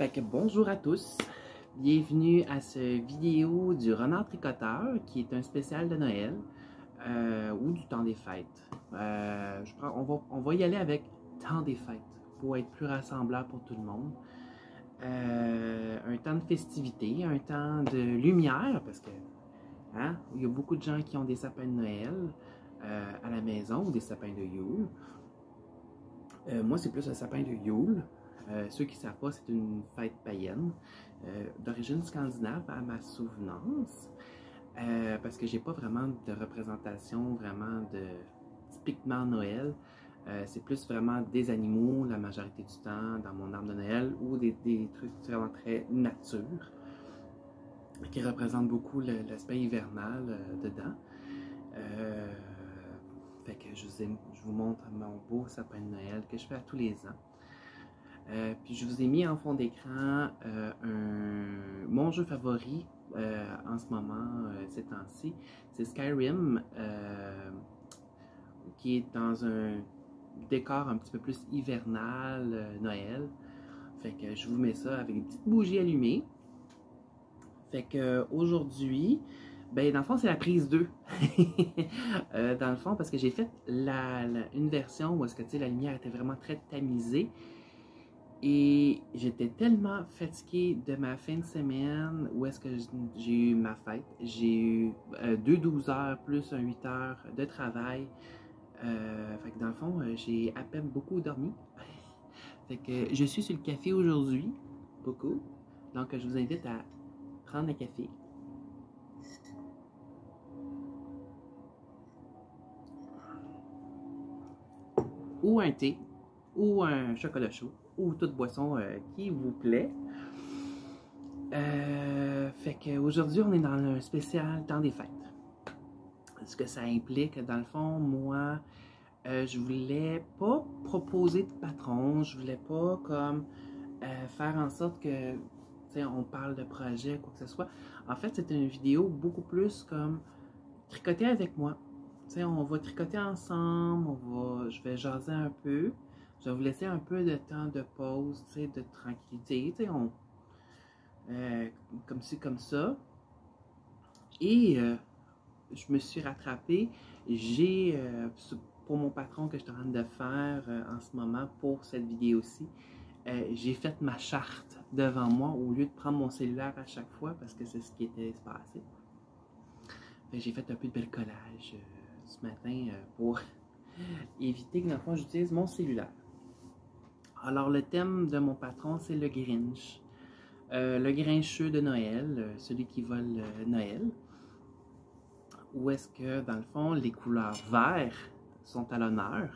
Fait que bonjour à tous, bienvenue à cette vidéo du Renard Tricoteur qui est un spécial de Noël ou du temps des fêtes. On va y aller avec temps des fêtes pour être plus rassembleur pour tout le monde. Un temps de festivité, un temps de lumière parce que hein, il y a beaucoup de gens qui ont des sapins de Noël à la maison ou des sapins de Yule. Moi c'est plus un sapin de Yule. Ceux qui ne savent pas, c'est une fête païenne d'origine scandinave à ma souvenance, parce que j'ai pas vraiment de représentation vraiment de typiquement Noël. C'est plus vraiment des animaux la majorité du temps dans mon arbre de Noël ou des trucs vraiment très nature qui représentent beaucoup l'aspect hivernal dedans. Fait que je vous montre mon beau sapin de Noël que je fais à tous les ans. Puis je vous ai mis en fond d'écran mon jeu favori en ce moment, ces temps-ci. C'est Skyrim, qui est dans un décor un petit peu plus hivernal, Noël. Fait que je vous mets ça avec des petites bougies allumées. Fait que aujourd'hui, ben dans le fond c'est la prise 2. Dans le fond parce que j'ai fait une version où est-ce que la lumière était vraiment très tamisée. Et j'étais tellement fatiguée de ma fin de semaine où est-ce que j'ai eu ma fête. J'ai eu 12 heures plus un 8 heures de travail. Fait que dans le fond, j'ai à peine beaucoup dormi. Fait que je suis sur le café aujourd'hui, beaucoup. Donc je vous invite à prendre un café. Ou un thé, ou un chocolat chaud, ou toute boisson qui vous plaît. Fait qu'aujourd'hui, on est dans un spécial temps des fêtes. Ce que ça implique, dans le fond, moi, je voulais pas proposer de patron, je voulais pas comme faire en sorte que, on parle de projet, quoi que ce soit. En fait, c'est une vidéo beaucoup plus comme tricoter avec moi. On va tricoter ensemble, je vais jaser un peu. Je vais vous laisser un peu de temps de pause, de tranquillité, comme ci, comme ça. Et je me suis rattrapée. J'ai, pour mon patron que je suis en train de faire en ce moment pour cette vidéo-ci, j'ai fait ma charte devant moi au lieu de prendre mon cellulaire à chaque fois parce que c'est ce qui était passé. J'ai fait un peu de bricolage ce matin pour éviter que dans le fond j'utilise mon cellulaire. Alors le thème de mon patron c'est le Grinch. Le grincheux de Noël, celui qui vole Noël. Où est-ce que dans le fond les couleurs vertes sont à l'honneur.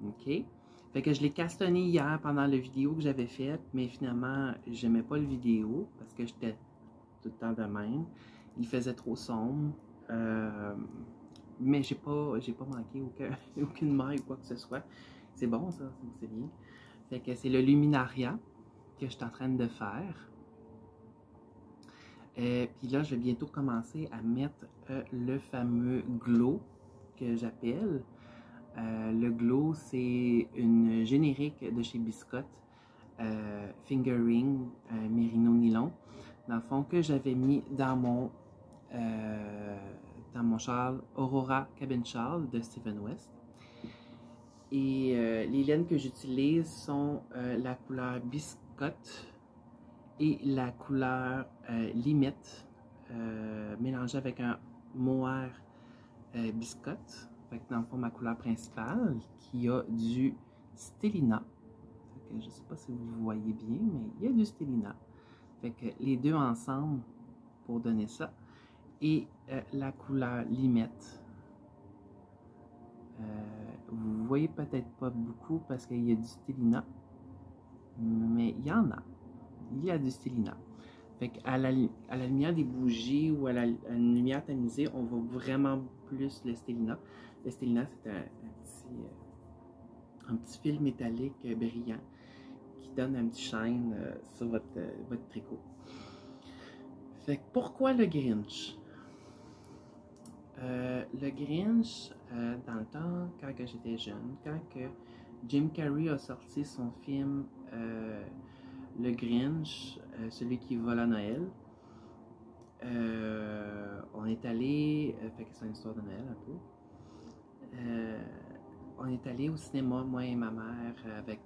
Ok. Fait que je l'ai castonné hier pendant la vidéo que j'avais faite, mais finalement j'aimais pas le vidéo parce que j'étais tout le temps de même. Il faisait trop sombre. Mais j'ai pas manqué aucune maille ou quoi que ce soit. C'est bon ça, c'est bien. Fait que c'est le luminaria que je suis en train de faire. Puis là, je vais bientôt commencer à mettre le fameux glow que j'appelle. Le glow, c'est une générique de chez Biscotte, Fingering Merino Nylon, dans le fond que j'avais mis dans mon châle Aurora Cabin Châle de Stephen West. Et les laines que j'utilise sont la couleur Biscotte et la couleur Limette mélangée avec un mohair Biscotte. Fait que dans le fond, ma couleur principale qui a du Stellina. Fait que je ne sais pas si vous voyez bien, mais il y a du Stellina. Fait que les deux ensemble pour donner ça. Et la couleur Limette. Vous voyez peut-être pas beaucoup parce qu'il y a du Stellina, mais il y en a. Il y a du Stellina. Fait qu'à la lumière des bougies ou à une lumière tamisée, on voit vraiment plus le Stellina. Le Stellina, c'est un petit fil métallique brillant qui donne un petit shine sur votre tricot. Fait que pourquoi le Grinch? Le Grinch, dans le temps, quand j'étais jeune, quand Jim Carrey a sorti son film le Grinch, celui qui vole à Noël. On est allé, fait que c'est une histoire de Noël un peu. On est allé au cinéma, moi et ma mère, avec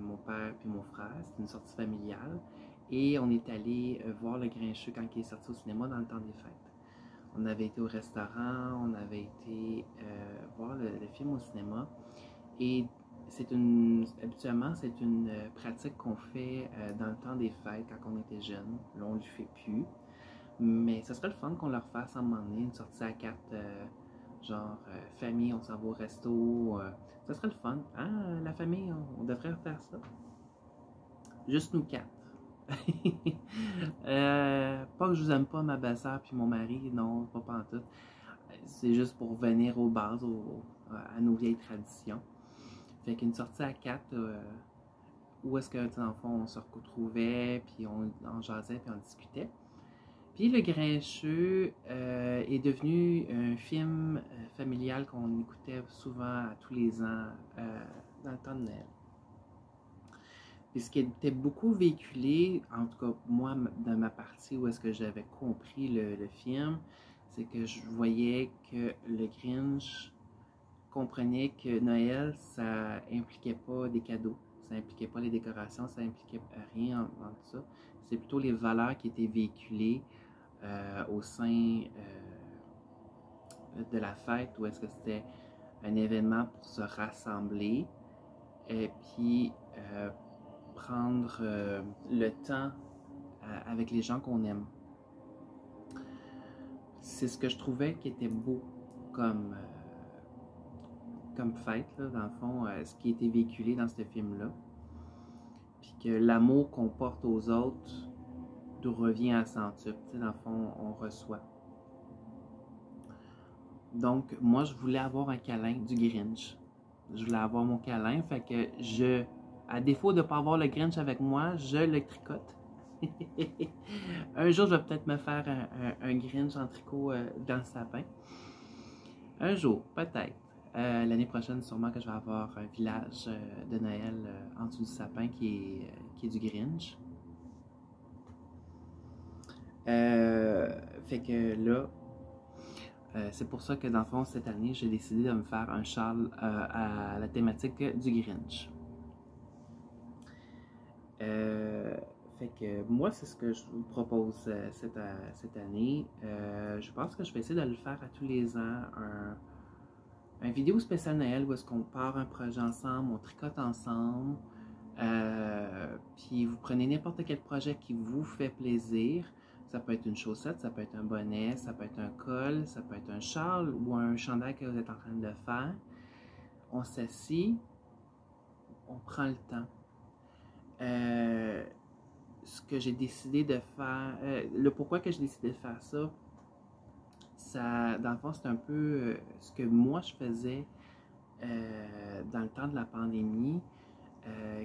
mon père puis mon frère. C'était une sortie familiale. Et on est allé voir le Grincheux quand il est sorti au cinéma dans le temps des fêtes. On avait été au restaurant, on avait été voir le film au cinéma. Et habituellement, c'est une pratique qu'on fait dans le temps des fêtes quand on était jeune. Là, on ne le fait plus. Mais ce serait le fun qu'on leur fasse à un moment donné, une sortie à quatre, genre famille, on s'en va au resto. Ça serait le fun. Hein, la famille, on devrait faire ça. Juste nous quatre. Pas que je vous aime pas ma belle-sœur puis mon mari, non, pas pantoute. C'est juste pour venir aux bases, à nos vieilles traditions. Fait qu'une sortie à quatre, où est-ce que, dans le fond, on se retrouvait, puis on jasait, puis on discutait. Puis Le Grincheux est devenu un film familial qu'on écoutait souvent à tous les ans dans le temps de Noël. Puis ce qui était beaucoup véhiculé, en tout cas moi, dans ma partie où est-ce que j'avais compris le film, c'est que je voyais que le Grinch comprenait que Noël, ça impliquait pas des cadeaux, ça impliquait pas les décorations, ça impliquait rien en tout ça. C'est plutôt les valeurs qui étaient véhiculées au sein de la fête, où est-ce que c'était un événement pour se rassembler et puis prendre le temps avec les gens qu'on aime. C'est ce que je trouvais qui était beau comme fête, là, dans le fond, ce qui était véhiculé dans ce film-là. Puis que l'amour qu'on porte aux autres revient à centuple. Dans le fond, on reçoit. Donc, moi, je voulais avoir un câlin du Grinch. Je voulais avoir mon câlin, fait que à défaut de ne pas avoir le Grinch avec moi, je le tricote. Un jour, je vais peut-être me faire un Grinch en tricot dans le sapin. Un jour, peut-être. L'année prochaine, sûrement que je vais avoir un village de Noël en dessous du sapin qui est du Grinch. Fait que là, c'est pour ça que dans le fond, cette année, j'ai décidé de me faire un châle à la thématique du Grinch. Fait que moi, c'est ce que je vous propose cette année. Je pense que je vais essayer de le faire à tous les ans, un vidéo spécial Noël où est-ce qu'on part un projet ensemble, on tricote ensemble, puis vous prenez n'importe quel projet qui vous fait plaisir. Ça peut être une chaussette, ça peut être un bonnet, ça peut être un col, ça peut être un châle ou un chandail que vous êtes en train de faire. On s'assit, on prend le temps. Ce que j'ai décidé de faire, le pourquoi que j'ai décidé de faire ça, dans le fond, c'est un peu ce que moi je faisais dans le temps de la pandémie,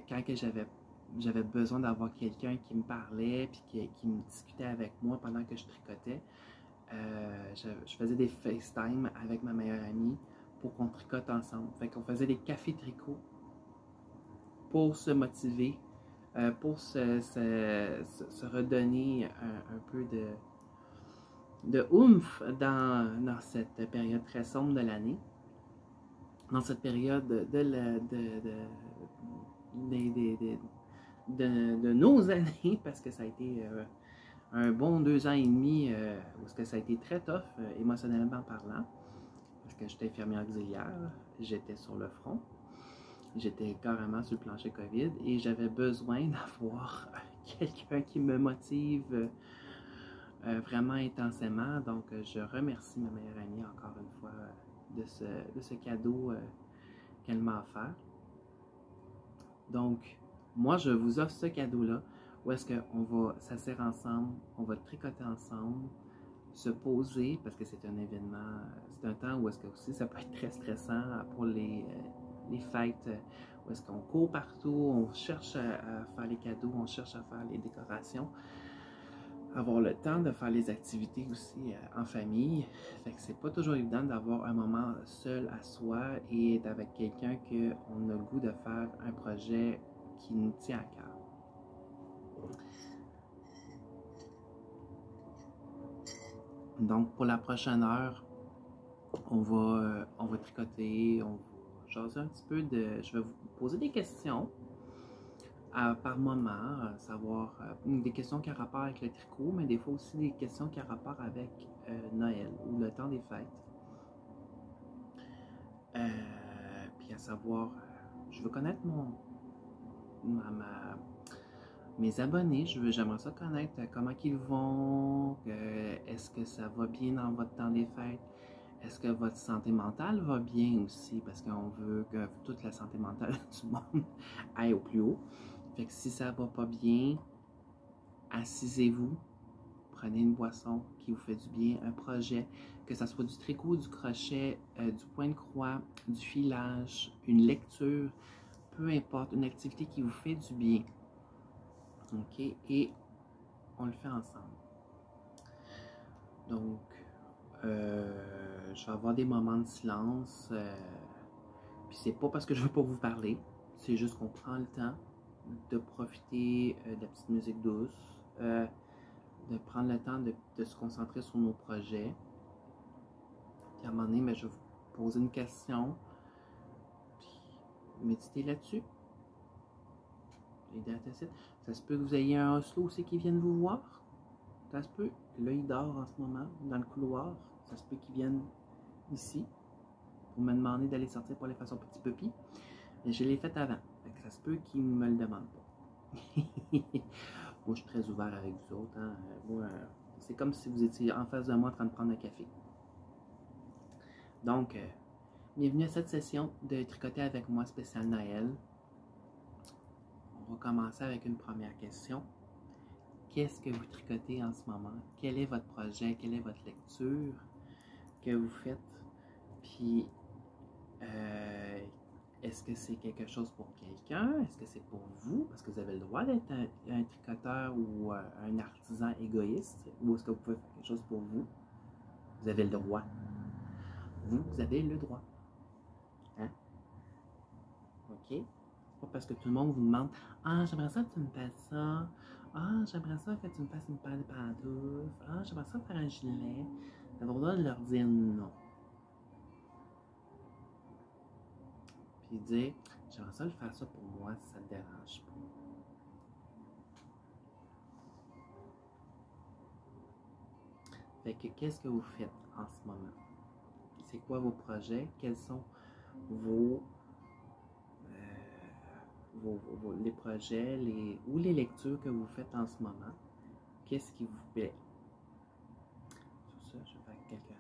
quand que j'avais besoin d'avoir quelqu'un qui me parlait puis qui me discutait avec moi pendant que je tricotais. Je faisais des FaceTime avec ma meilleure amie pour qu'on tricote ensemble. Fait qu'on faisait des cafés tricot pour se motiver, pour se redonner un peu de oomph dans cette période très sombre de l'année, dans cette période de nos années, parce que ça a été un bon 2 ans et demi où ça a été très tough émotionnellement parlant, parce que j'étais infirmière auxiliaire, j'étais sur le front, j'étais carrément sur le plancher COVID et j'avais besoin d'avoir quelqu'un qui me motive vraiment intensément. Donc je remercie ma meilleure amie encore une fois de ce cadeau qu'elle m'a offert. Donc moi je vous offre ce cadeau-là où est-ce qu'on va s'asseoir ensemble, on va tricoter ensemble, se poser, parce que c'est un événement, c'est un temps où est-ce que aussi ça peut être très stressant pour les fêtes, où est-ce qu'on court partout, on cherche à faire les cadeaux, on cherche à faire les décorations, avoir le temps de faire les activités aussi en famille. Fait que c'est pas toujours évident d'avoir un moment seul à soi et être avec quelqu'un qu'on a le goût de faire un projet qui nous tient à cœur. Donc, pour la prochaine heure, on va tricoter, on va jaser un petit peu de... Je vais vous poser des questions par moment, savoir des questions qui ont rapport avec le tricot, mais des fois aussi des questions qui ont rapport avec Noël ou le temps des fêtes. Puis à savoir, je veux connaître mes abonnés, j'aimerais ça connaître comment ils vont, est-ce que ça va bien dans votre temps des fêtes, est-ce que votre santé mentale va bien aussi, parce qu'on veut que toute la santé mentale du monde aille au plus haut. Fait que si ça va pas bien, assisez-vous, prenez une boisson qui vous fait du bien, un projet, que ce soit du tricot, du crochet, du point de croix, du filage, une lecture, peu importe, une activité qui vous fait du bien. OK? Et on le fait ensemble. Donc, je vais avoir des moments de silence. Puis c'est pas parce que je veux pas vous parler, c'est juste qu'on prend le temps de profiter de la petite musique douce, de prendre le temps de se concentrer sur nos projets. Puis à un moment donné, je vais vous poser une question, puis méditez là-dessus. Ça se peut que vous ayez un Oslo aussi qui vienne vous voir. Ça se peut. Là, il dort en ce moment dans le couloir. Ça se peut qu'il vienne ici pour me demander d'aller sortir pour aller faire son petit puppy. Mais je l'ai fait avant. Fait que ça se peut qu'il ne me le demande pas. Moi, je suis très ouvert avec vous autres. Hein. C'est comme si vous étiez en face de moi en train de prendre un café. Donc, bienvenue à cette session de Tricoter avec moi spécial Noël. On va commencer avec une première question. Qu'est-ce que vous tricotez en ce moment? Quel est votre projet? Quelle est votre lecture que vous faites? Puis, est-ce que c'est quelque chose pour quelqu'un? Est-ce que c'est pour vous? Parce que vous avez le droit d'être un tricoteur ou un artisan égoïste? Ou est-ce que vous pouvez faire quelque chose pour vous? Vous avez le droit. Vous avez le droit. Hein? OK? C'est pas parce que tout le monde vous demande « Ah, j'aimerais ça que tu me fasses ça. Ah, j'aimerais ça que tu me fasses une paire de pantoufles. Ah, j'aimerais ça faire un gilet. » Vous avez le droit de leur dire non. Puis dire « J'aimerais ça le faire ça pour moi si ça te dérange pas. » Fait que qu'est-ce que vous faites en ce moment? C'est quoi vos projets? Quels sont les projets ou les lectures que vous faites en ce moment? Qu'est-ce qui vous plaît? Sur ça, je vais faire quelques...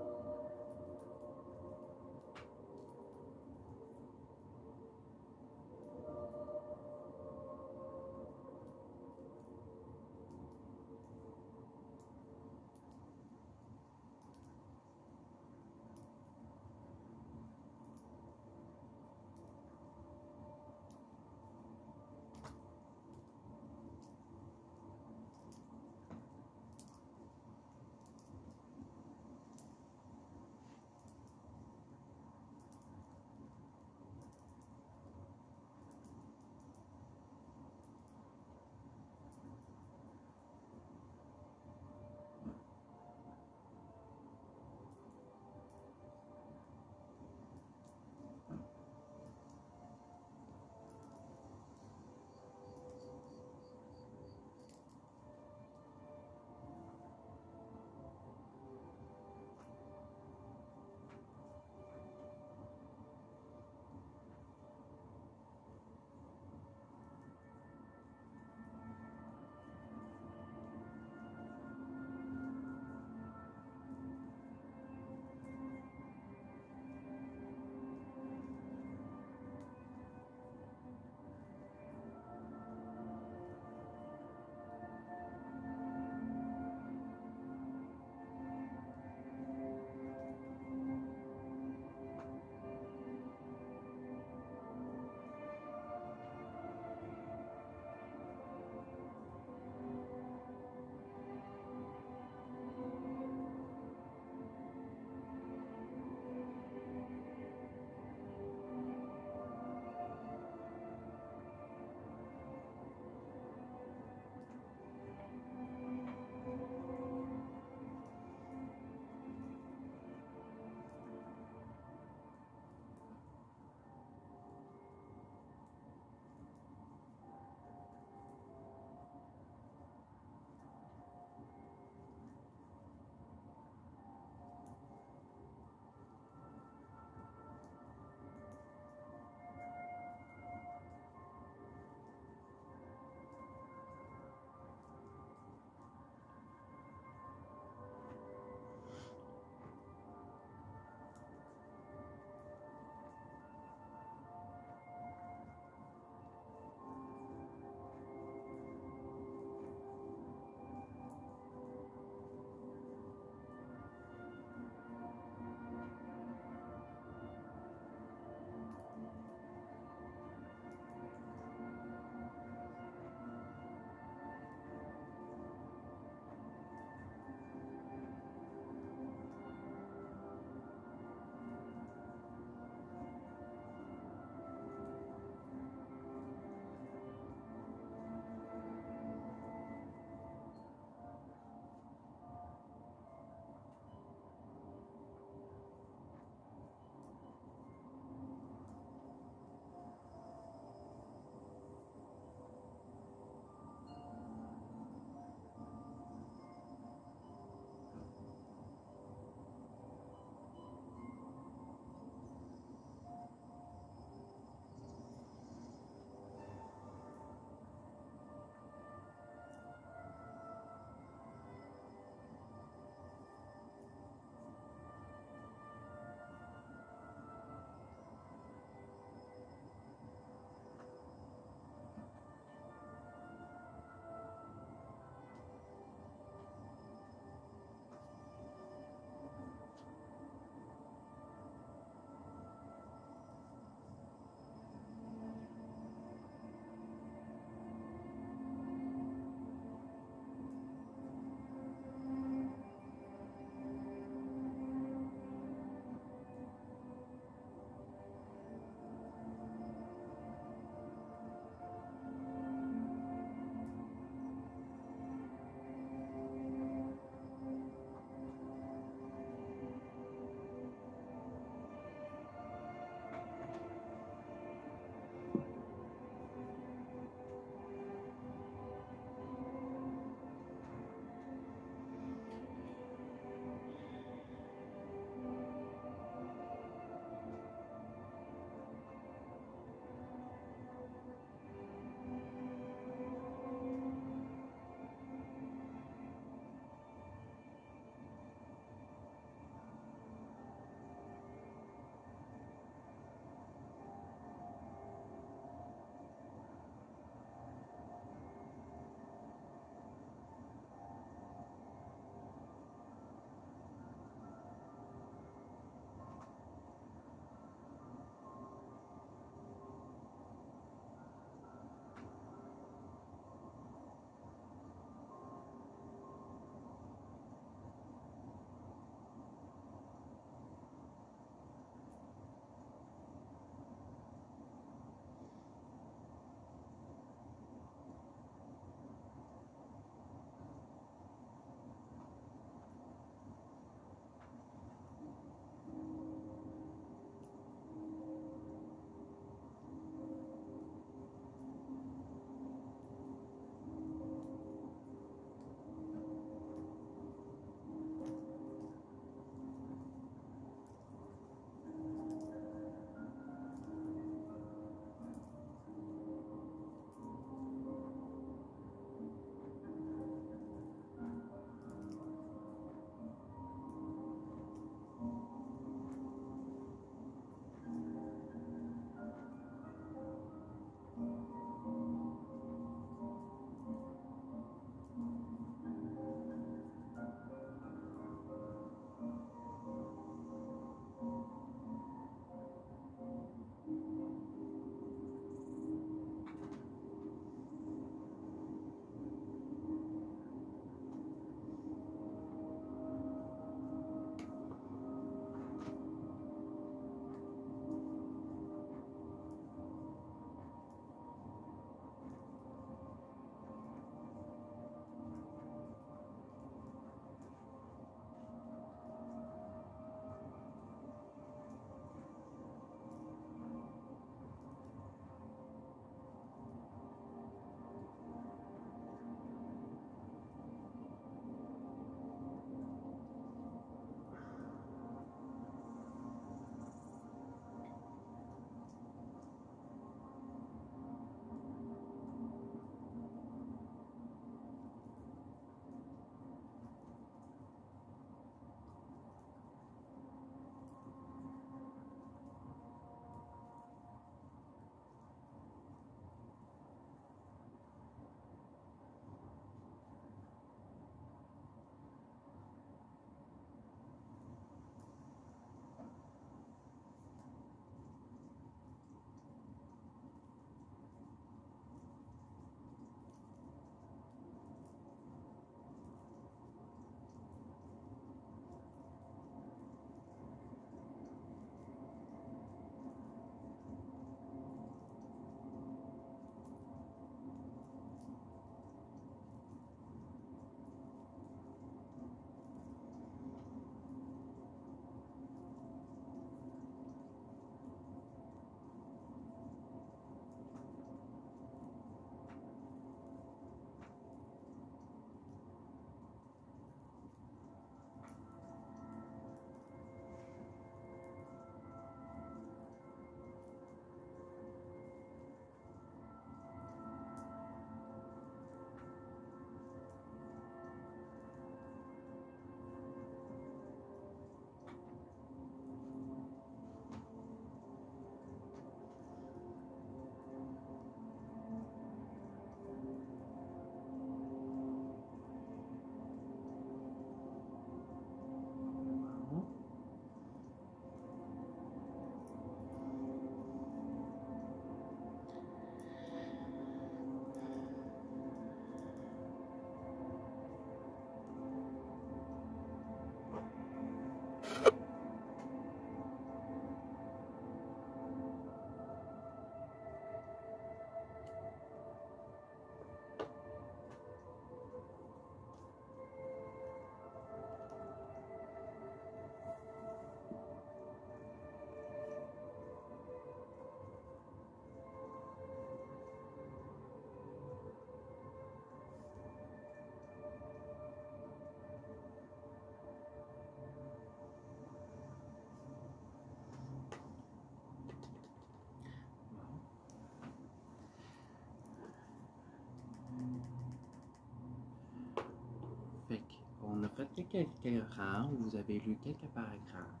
on a fait quelques rangs, vous avez lu quelques paragraphes,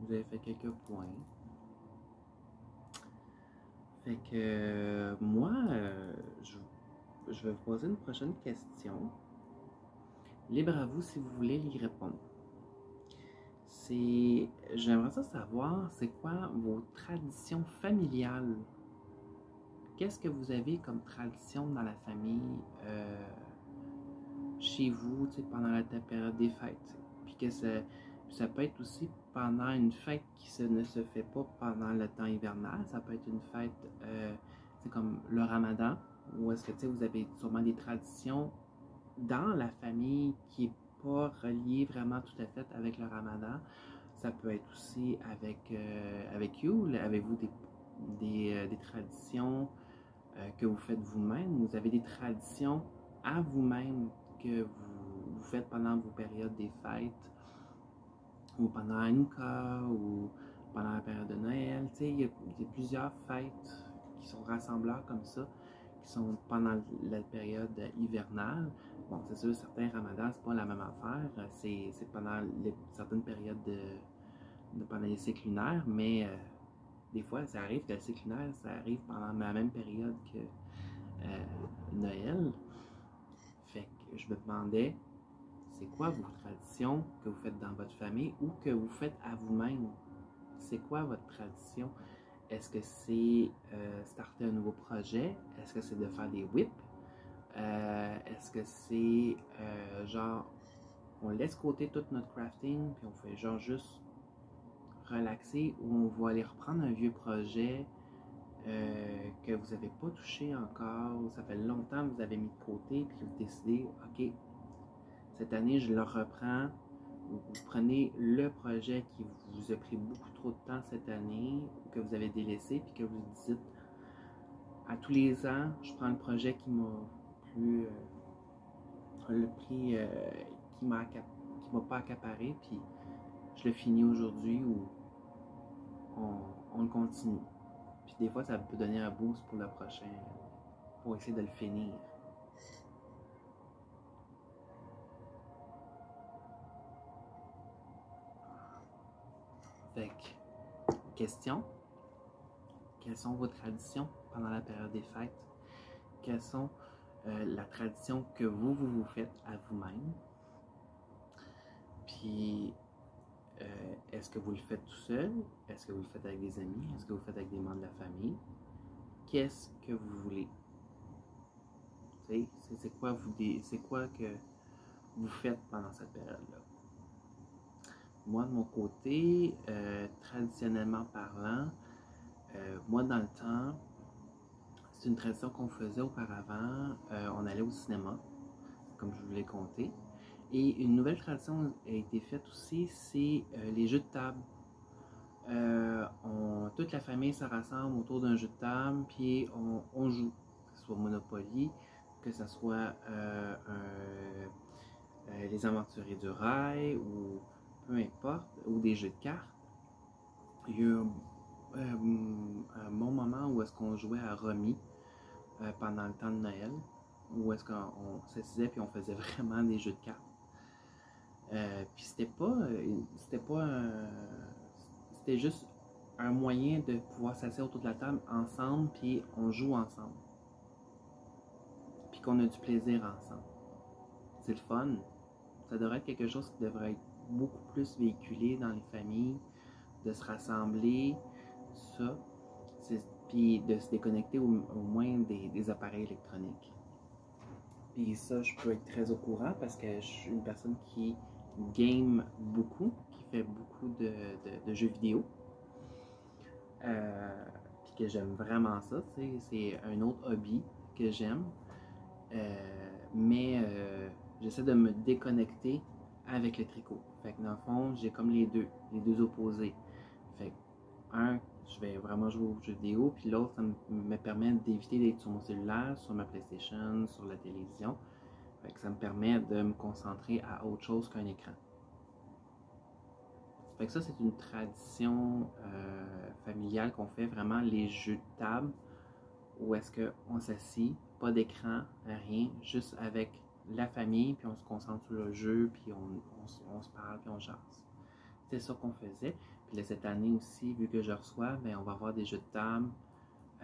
vous avez fait quelques points. Fait que moi, je vais vous poser une prochaine question. Libre à vous si vous voulez y répondre. J'aimerais savoir, c'est quoi vos traditions familiales? Qu'est-ce que vous avez comme tradition dans la famille, chez vous, pendant la période des fêtes? Puis que ça peut être aussi pendant une fête qui ne se fait pas pendant le temps hivernal. Ça peut être une fête, c'est comme le Ramadan, où est-ce que vous avez sûrement des traditions dans la famille qui n'est pas reliée vraiment tout à fait avec le Ramadan. Ça peut être aussi avec Yule. Avez-vous des traditions que vous faites vous-même? Vous avez des traditions à vous-même que vous faites pendant vos périodes des fêtes, ou pendant Hanouka, ou pendant la période de Noël. Il y a plusieurs fêtes qui sont rassembleurs comme ça, qui sont pendant la période hivernale. Bon, c'est sûr, certains ramadans, c'est pas la même affaire. C'est pendant certaines périodes pendant les cycles lunaires, mais des fois, ça arrive que le cycle lunaire, ça arrive pendant la même période que Noël. Fait que je me demandais, c'est quoi vos traditions que vous faites dans votre famille ou que vous faites à vous-même? C'est quoi votre tradition? Est-ce que c'est starter un nouveau projet? Est-ce que c'est de faire des whips? Est-ce que c'est genre, on laisse côté tout notre crafting, puis on fait genre juste relaxer, ou on va aller reprendre un vieux projet que vous n'avez pas touché encore, ça fait longtemps que vous avez mis de côté, puis vous décidez, ok, cette année je le reprends. Vous prenez le projet qui vous a pris beaucoup trop de temps cette année, ou que vous avez délaissé, puis que vous dites, à tous les ans, je prends le projet qui m'a plus le prix qui m'a pas accaparé, puis je le finis aujourd'hui, ou on le continue. Puis des fois, ça peut donner un boost pour le prochain, pour essayer de le finir. Fait que, question, quelles sont vos traditions pendant la période des fêtes? Quelles sont la tradition que vous faites à vous-même? Puis, est-ce que vous le faites tout seul? Est-ce que vous le faites avec des amis? Est-ce que vous le faites avec des membres de la famille? Qu'est-ce que vous voulez? C'est quoi que vous faites pendant cette période-là? Moi, de mon côté, traditionnellement parlant, moi, dans le temps, c'est une tradition qu'on faisait auparavant. On allait au cinéma, comme je vous l'ai conté. Et une nouvelle tradition a été faite aussi, c'est les jeux de table. Toute la famille se rassemble autour d'un jeu de table, puis on joue, que ce soit Monopoly, que ce soit les Aventuriers du Rail, ou peu importe, ou des jeux de cartes. Il y a eu un bon moment où est-ce qu'on jouait à Romy pendant le temps de Noël, où est-ce qu'on s'assisait puis on faisait vraiment des jeux de cartes. Puis c'était juste un moyen de pouvoir s'asseoir autour de la table ensemble, puis on joue ensemble, puis qu'on a du plaisir ensemble. C'est le fun. Ça devrait être quelque chose qui devrait être beaucoup plus véhiculé dans les familles, de se rassembler, tout ça, puis de se déconnecter au moins des appareils électroniques. Puis ça, je peux être très au courant parce que je suis une personne qui game beaucoup, qui fait beaucoup de jeux vidéo. Puis que j'aime vraiment ça, c'est un autre hobby que j'aime. Mais j'essaie de me déconnecter avec le tricot. Fait que dans le fond, j'ai comme les deux opposés. Fait que je vais vraiment jouer aux jeux vidéo, puis l'autre, ça me permet d'éviter d'être sur mon cellulaire, sur ma PlayStation, sur la télévision. Fait que ça me permet de me concentrer à autre chose qu'un écran. Fait que ça, c'est une tradition familiale qu'on fait, vraiment les jeux de table, où est-ce qu'on s'assit, pas d'écran, rien, juste avec la famille, puis on se concentre sur le jeu, puis on se parle, puis on jase. C'était ça qu'on faisait. Puis là, cette année aussi, vu que je reçois, ben, on va avoir des jeux de table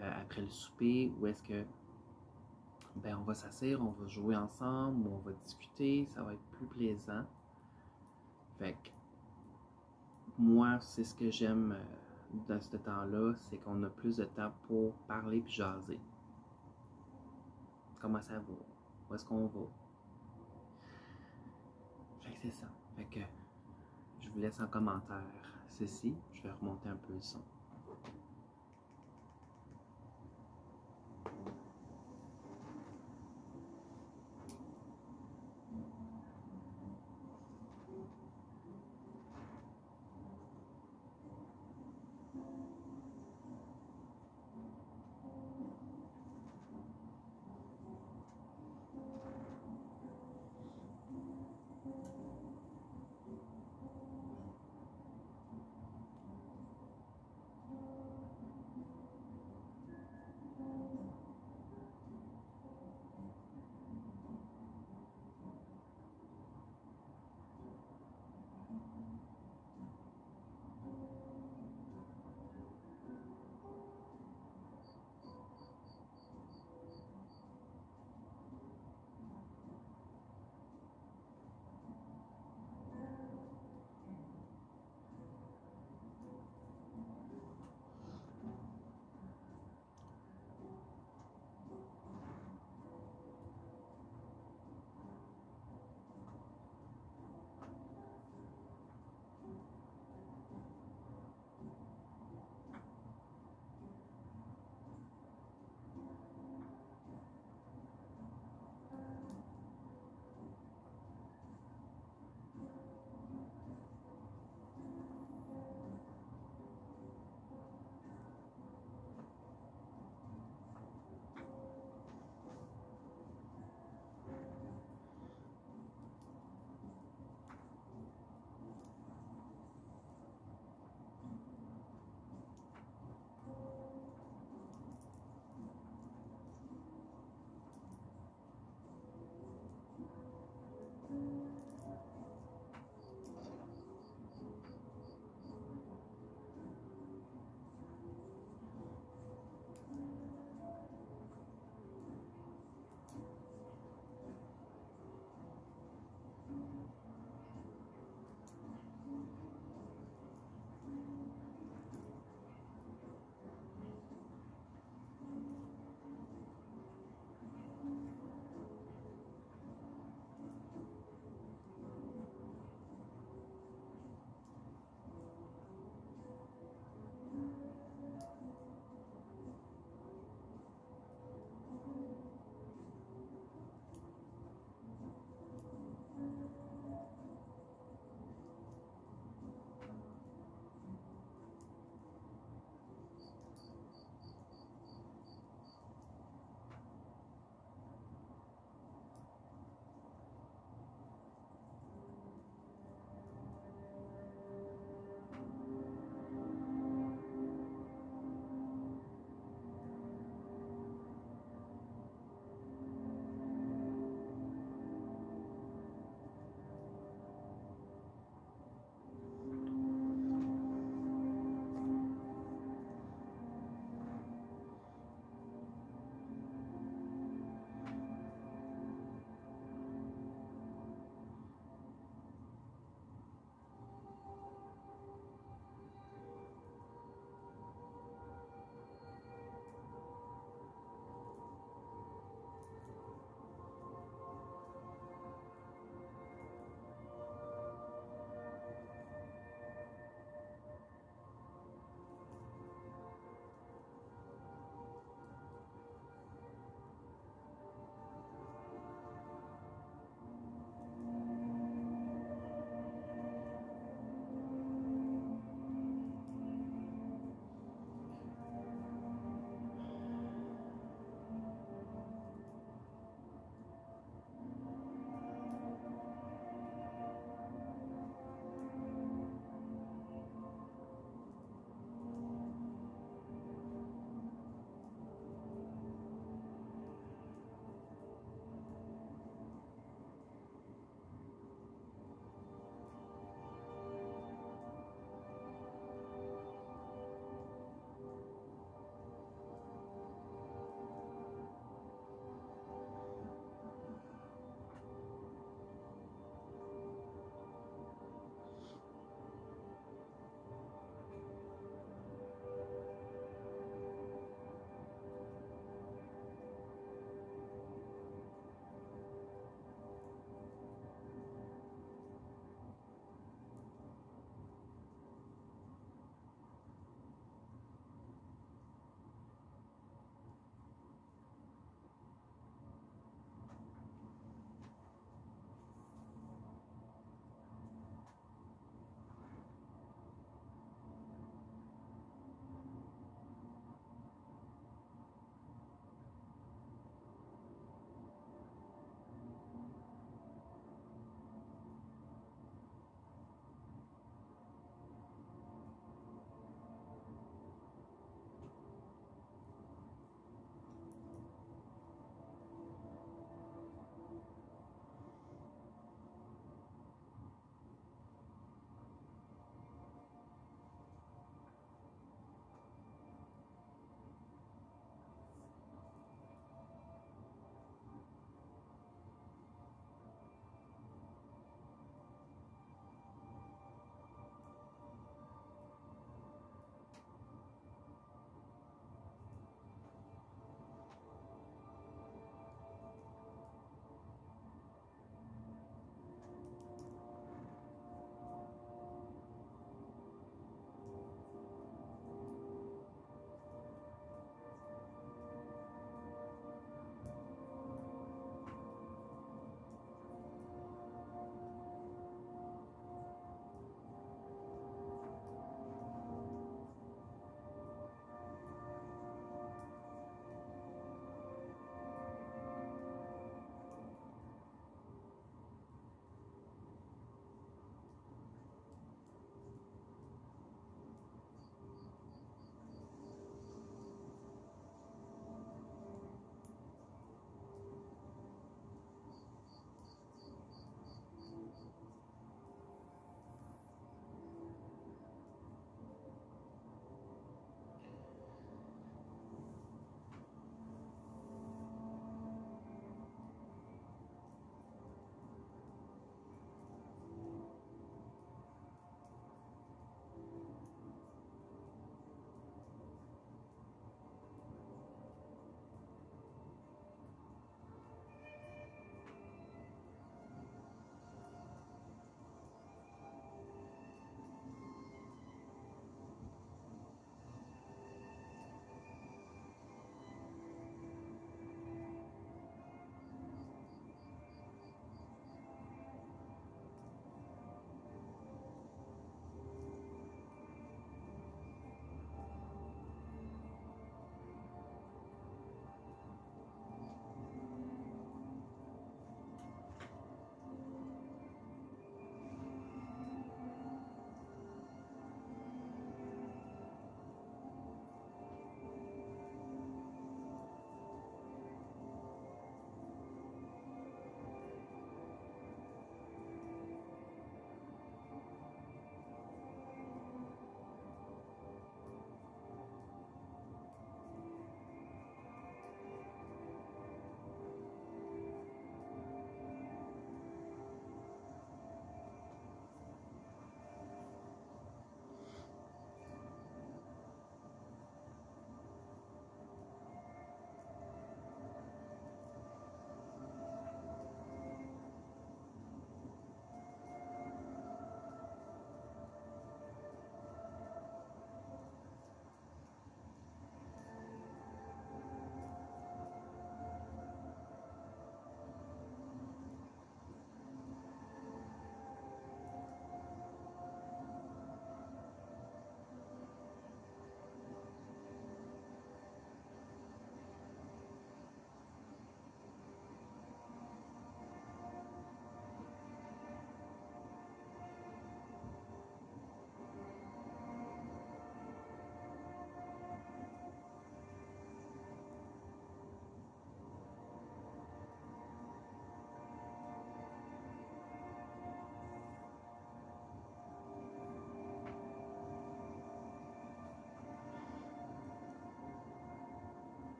après le souper, où est-ce que ben, on va s'asseoir, on va jouer ensemble, on va discuter, ça va être plus plaisant. Fait que moi, c'est ce que j'aime dans ce temps-là, c'est qu'on a plus de temps pour parler puis jaser. Comment ça va? Où est-ce qu'on va? Fait que c'est ça. Fait que je vous laisse en commentaire ceci. Je vais remonter un peu le son.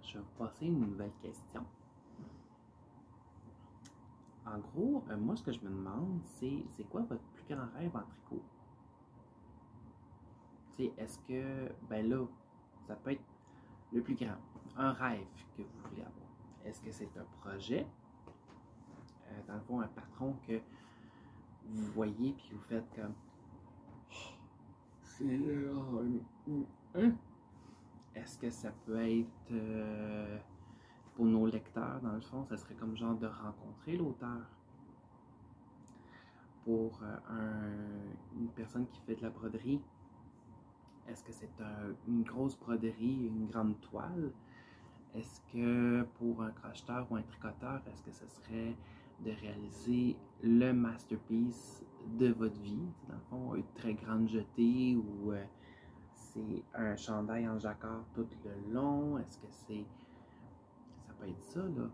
je vais vous passer une nouvelle question. En gros, moi, ce que je me demande, c'est quoi votre plus grand rêve en tricot? Tu sais, est-ce que, ben là, ça peut être le plus grand, un rêve que vous voulez avoir. Est-ce que c'est un projet? Dans le fond, un patron que vous voyez puis vous faites comme est-ce que ça peut être pour nos lecteurs, dans le fond, ça serait comme genre de rencontrer l'auteur. Pour une personne qui fait de la broderie, est-ce que c'est une grosse broderie, une grande toile? Est-ce que pour un crocheteur ou un tricoteur, est-ce que ce serait de réaliser le masterpiece de votre vie? Dans le fond, une très grande jetée ou c'est un chandail en jacquard tout le long? Est-ce que c'est... Ça peut être ça, là.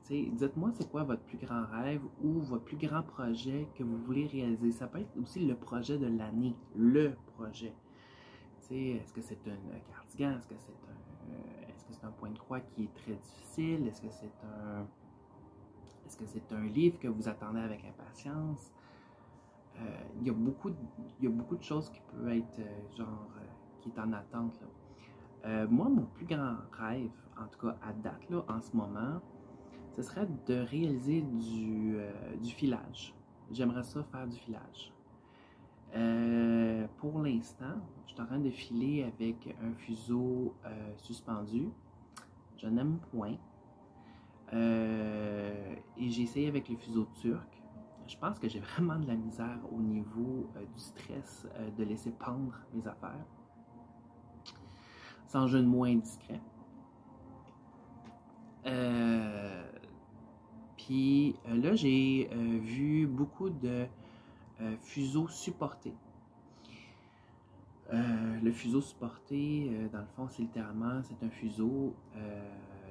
Dites-moi c'est quoi votre plus grand rêve ou votre plus grand projet que vous voulez réaliser. Ça peut être aussi le projet de l'année, le projet. Est-ce que c'est un cardigan? Est-ce que c'est un point de croix qui est très difficile? Est-ce que c'est un livre que vous attendez avec impatience? Il y a beaucoup de choses qui peuvent être qui est en attente, là. Moi, mon plus grand rêve, en tout cas à date, là, en ce moment, ce serait de réaliser du filage. J'aimerais ça faire du filage. Pour l'instant, je suis en train de filer avec un fuseau suspendu. Je n'aime point. Et j'ai essayé avec le fuseau turc. Je pense que j'ai vraiment de la misère au niveau du stress de laisser pendre mes affaires. Sans jeu de mots indiscret. Puis là, j'ai vu beaucoup de fuseaux supportés. Le fuseau supporté, dans le fond, c'est littéralement, c'est un fuseau,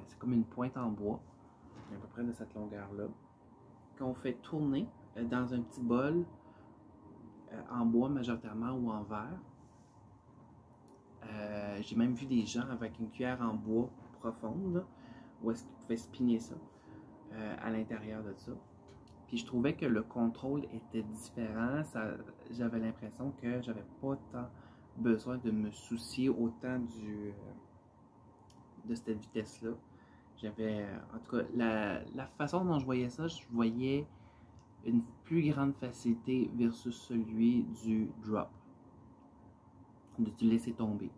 c'est comme une pointe en bois, à peu près de cette longueur-là, qu'on fait tourner dans un petit bol en bois majoritairement ou en verre. J'ai même vu des gens avec une cuillère en bois profonde, là, où est-ce qu'ils pouvaient spinner ça à l'intérieur de ça. Puis je trouvais que le contrôle était différent. J'avais l'impression que j'avais pas tant besoin de me soucier autant de cette vitesse-là. J'avais, en tout cas, la façon dont je voyais ça, je voyais une plus grande facilité versus celui du drop, du laisser tomber.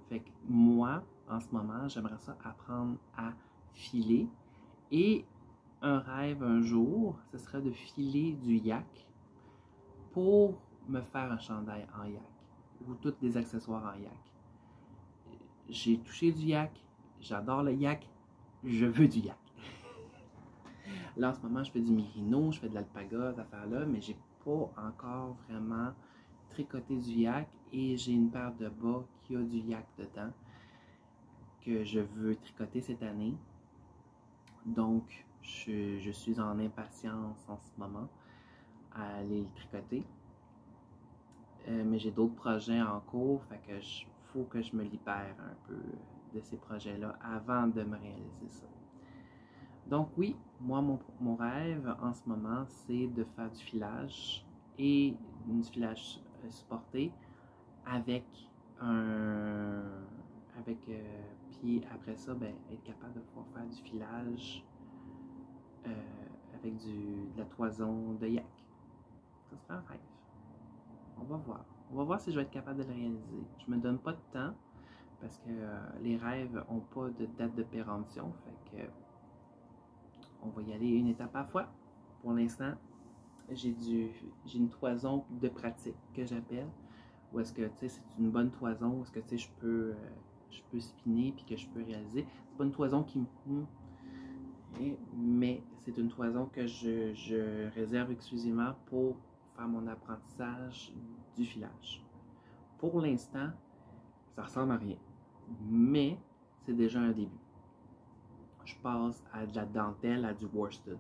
Fait que moi, en ce moment, j'aimerais ça apprendre à filer. Et un rêve un jour, ce serait de filer du yak pour me faire un chandail en yak ou tous des accessoires en yak. J'ai touché du yak, j'adore le yak, je veux du yak. Là, en ce moment, je fais du mérino, je fais de l'alpaga, cette affaire-là, mais j'ai pas encore vraiment tricoté du yak et j'ai une paire de bas qui a du yak dedans que je veux tricoter cette année. Donc, je suis en impatience en ce moment à aller le tricoter. Mais j'ai d'autres projets en cours, fait que faut que je me libère un peu de ces projets-là avant de me réaliser ça. Donc oui, moi, mon rêve en ce moment, c'est de faire du filage et du filage supporté avec puis après ça, ben, être capable de pouvoir faire du filage avec de la toison de yak. Ça serait un rêve. On va voir. On va voir si je vais être capable de le réaliser. Je me donne pas de temps parce que les rêves n'ont pas de date de péremption. Fait que on va y aller une étape à la fois. Pour l'instant, j'ai une toison de pratique que j'appelle. Où est-ce que tu sais, c'est une bonne toison, où est-ce que tu sais, je peux spinner puis que je peux réaliser. C'est pas une toison qui me... Mais c'est une toison que je réserve exclusivement pour faire mon apprentissage du filage. Pour l'instant, ça ressemble à rien, mais c'est déjà un début. Je passe à de la dentelle, à du worsted.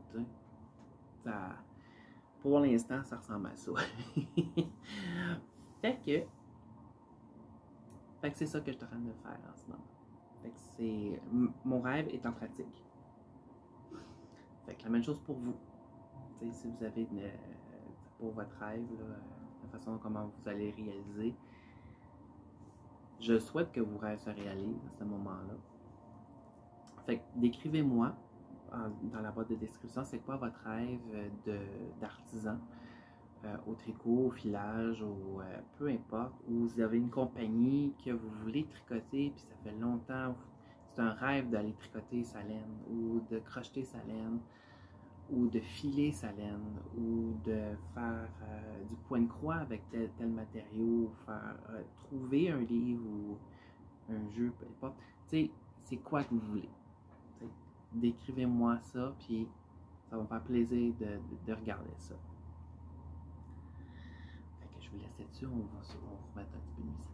Pour l'instant, ça ressemble à ça. Fait que Fait que c'est ça que je suis en train de faire en ce moment. Fait que c'est... Mon rêve est en pratique. Fait que la même chose pour vous. T'sais, si vous avez pour votre rêve, là, la façon comment vous allez réaliser, je souhaite que vos rêves se réalisent à ce moment-là. Fait que décrivez-moi dans la boîte de description, c'est quoi votre rêve d'artisan, au tricot, au filage, peu importe, ou vous avez une compagnie que vous voulez tricoter, puis ça fait longtemps, c'est un rêve d'aller tricoter sa laine, ou de crocheter sa laine, ou de filer sa laine, ou de faire du point de croix avec tel matériau, trouver un livre ou un jeu, peu importe. Tu sais, c'est quoi que vous voulez. Décrivez-moi ça, puis ça va me faire plaisir de regarder ça. Fait que je vous laisse là-dessus, on va remettre un petit peu de musique.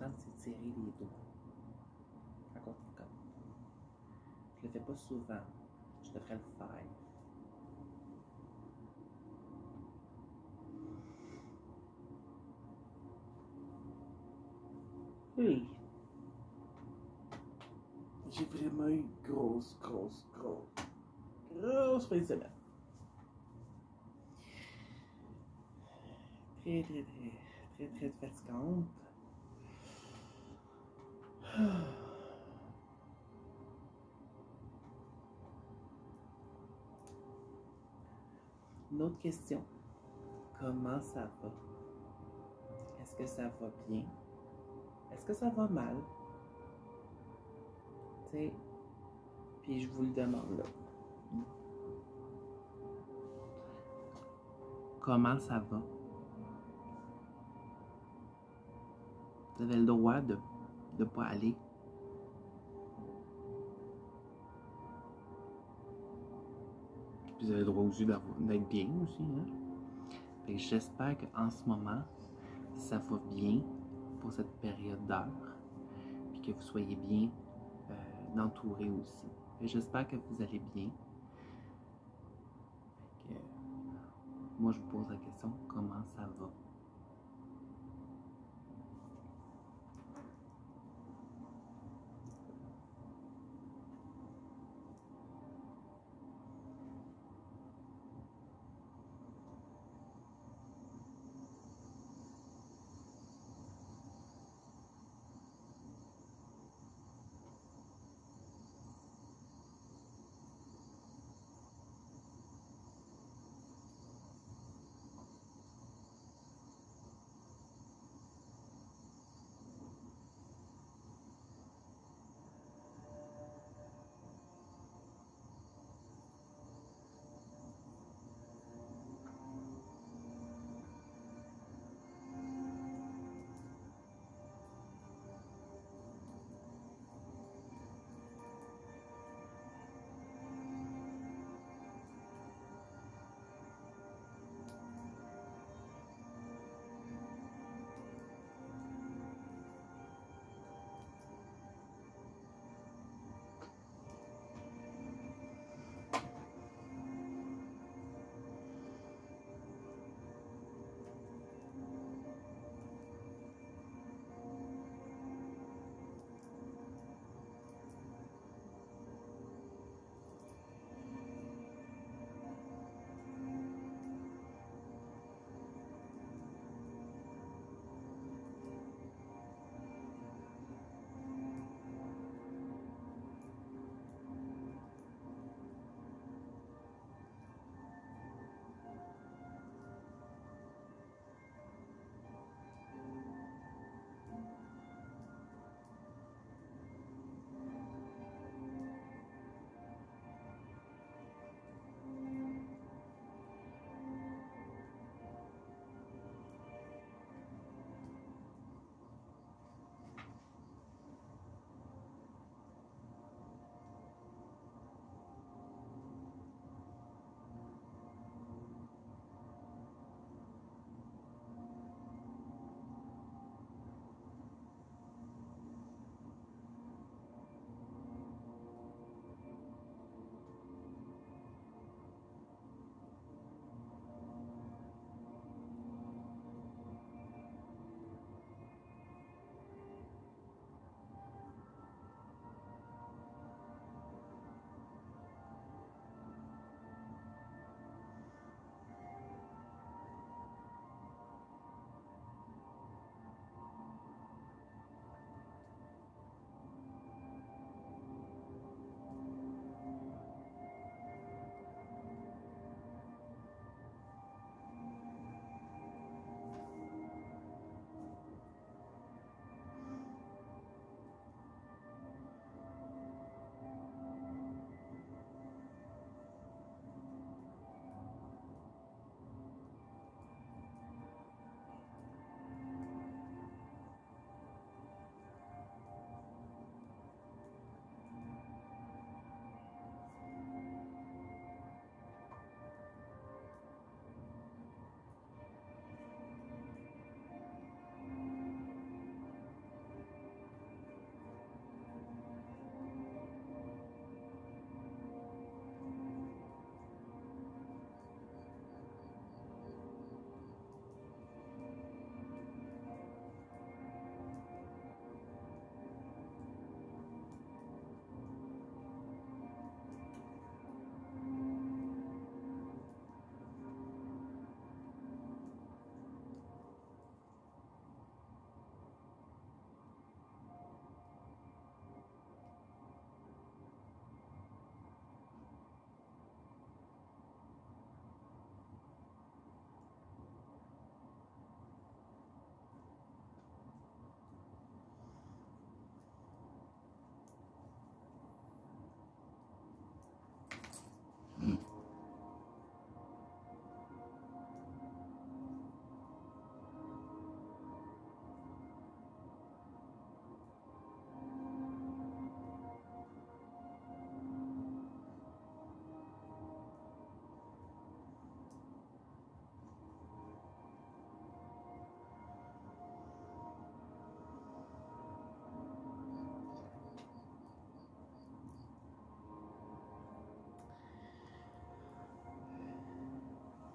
important de s'étirer les doigts. Quand on tricote. Je le fais pas souvent. Je devrais le faire. Oui. J'ai vraiment eu grosse fin de semaine. Très fatigante. Une autre question. Comment ça va? Est-ce que ça va bien? Est-ce que ça va mal? Tu sais, puis je vous le demande là. Comment ça va? Vous avez le droit de ne pas aller. Vous avez le droit aussi d'être bien aussi. Hein? J'espère qu'en ce moment, ça va bien pour cette période d'heure. Puis que vous soyez bien entouré aussi. J'espère que vous allez bien. Moi, je vous pose la question, comment ça va?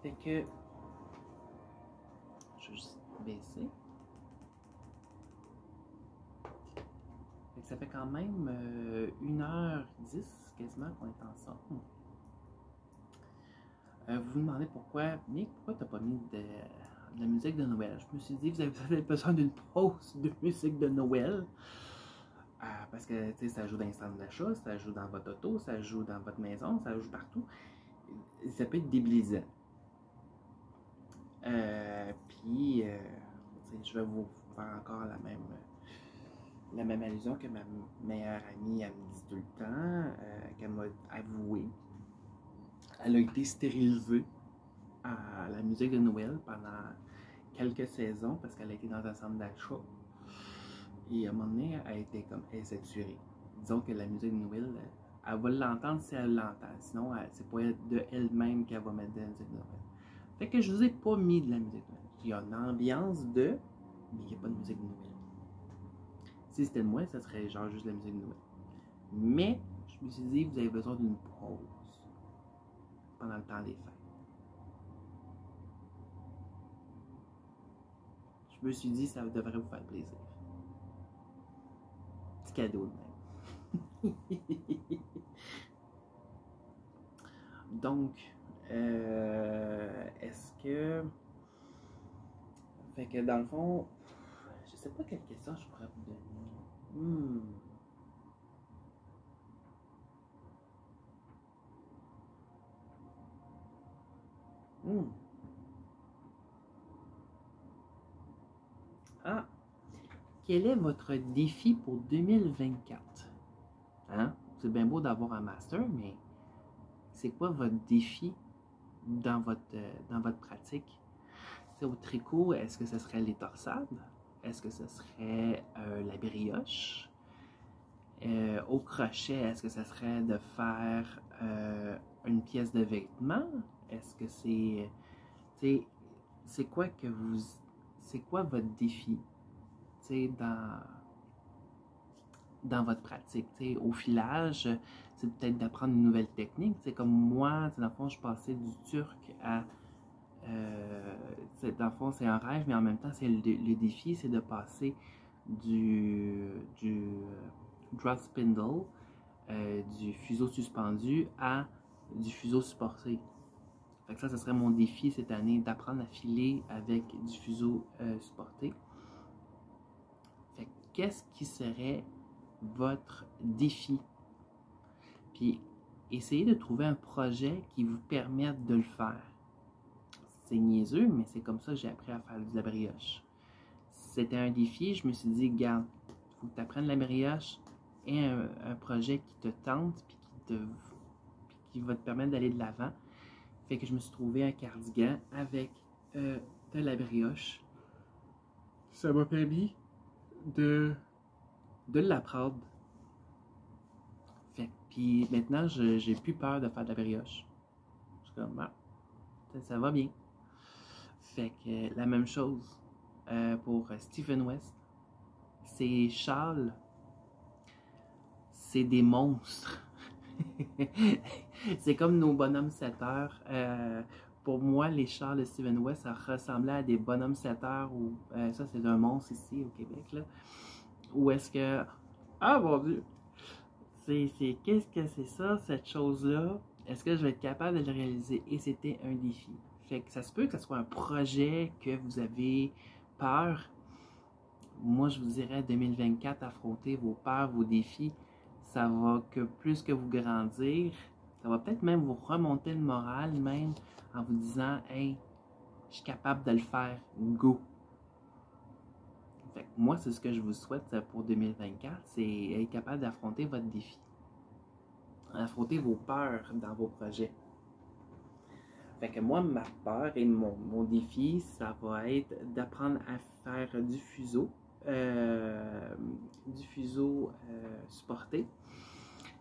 Fait que je vais juste baisser. Fait que ça fait quand même 1h10 quasiment qu'on est ensemble. Vous vous demandez pourquoi, mais pourquoi t'as pas mis de la musique de Noël? Je me suis dit, vous avez besoin d'une pause de musique de Noël. Parce que ça joue dans les centres d'achat, ça joue dans votre auto, ça joue dans votre maison, ça joue partout. Ça peut être débilisant. Puis, je vais vous faire encore la même allusion que ma meilleure amie elle me dit tout le temps, qu'elle m'a avoué. Elle a été stérilisée à la musique de Noël pendant quelques saisons parce qu'elle a été dans un centre d'achat. Et à un moment donné, elle s'est tuée. Disons que la musique de Noël, elle va l'entendre si elle l'entend. Sinon, c'est pas de elle-même qu'elle va mettre de la musique de Noël. Fait que je vous ai pas mis de la musique de Noël. Il y a une ambiance mais il n'y a pas de musique de Noël. Si c'était de moi, ça serait genre juste de la musique de Noël. Mais, je me suis dit, vous avez besoin d'une pause pendant le temps des fêtes. Je me suis dit, ça devrait vous faire plaisir. Petit cadeau de même. Donc, est-ce que... Fait que dans le fond, je sais pas quelle question je pourrais vous donner. Ah, quel est votre défi pour 2024? Hein? C'est bien beau d'avoir un master, mais c'est quoi votre défi dans votre pratique? T'sais, au tricot, est-ce que ce serait les torsades? Est-ce que ce serait la brioche? Au crochet, est-ce que ce serait de faire une pièce de vêtement? Est-ce que c'est quoi que vous... C'est quoi votre défi? Dans votre pratique. Au filage, c'est peut-être d'apprendre une nouvelle technique. Comme moi, dans le fond, je passais du turc à... dans le fond, c'est un rêve, mais en même temps, le défi, c'est de passer du drop spindle, du fuseau suspendu à du fuseau supporté. Fait que ça serait mon défi cette année, d'apprendre à filer avec du fuseau supporté. Fait que qu'est-ce qui serait votre défi? Puis, essayez de trouver un projet qui vous permette de le faire. C'est niaiseux, mais c'est comme ça que j'ai appris à faire de la brioche. C'était un défi, je me suis dit, regarde, il faut que tu apprennes la brioche et un projet qui te tente puis qui va te permettre d'aller de l'avant. Fait que je me suis trouvé un cardigan avec de la brioche. Ça m'a permis de l'apprendre. Fait puis maintenant, j'ai plus peur de faire de la brioche. Je suis comme, ah, ça va bien. Fait que la même chose pour Stephen West. Ses châles, c'est des monstres. C'est comme nos bonhommes 7 heures. Pour moi, les châles de Stephen West, ça ressemblait à des bonhommes 7 heures. Ou ça, c'est un monstre ici au Québec. Là. Ou est-ce que... Ah mon Dieu! Qu'est-ce que c'est ça, cette chose-là? Est-ce que je vais être capable de le réaliser? Et c'était un défi. Fait que ça se peut que ce soit un projet que vous avez peur. Moi, je vous dirais 2024, affronter vos peurs, vos défis. Ça va que plus que vous grandir, ça va peut-être même vous remonter le moral, même en vous disant, hey, je suis capable de le faire, go. Fait que moi, c'est ce que je vous souhaite pour 2024, c'est être capable d'affronter votre défi. Affronter vos peurs dans vos projets. Fait que moi, ma peur et mon défi, ça va être d'apprendre à faire du fuseau supporté.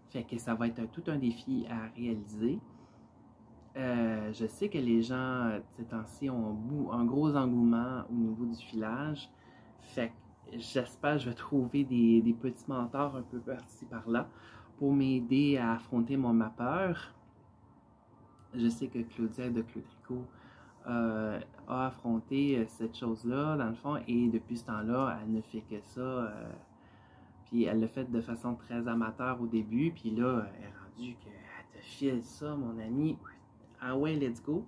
Fait que ça va être tout un défi à réaliser. Je sais que les gens, ces temps-ci, ont un gros engouement au niveau du filage. Fait que j'espère que je vais trouver des petits mentors un peu par-ci par-là pour m'aider à affronter ma peur. Je sais que Claudia de Claude Tricot a affronté cette chose-là, dans le fond, et depuis ce temps-là, elle ne fait que ça. Puis elle l'a fait de façon très amateur au début, puis là, elle est rendue qu'elle te file ça, mon ami. Ah ouais, let's go.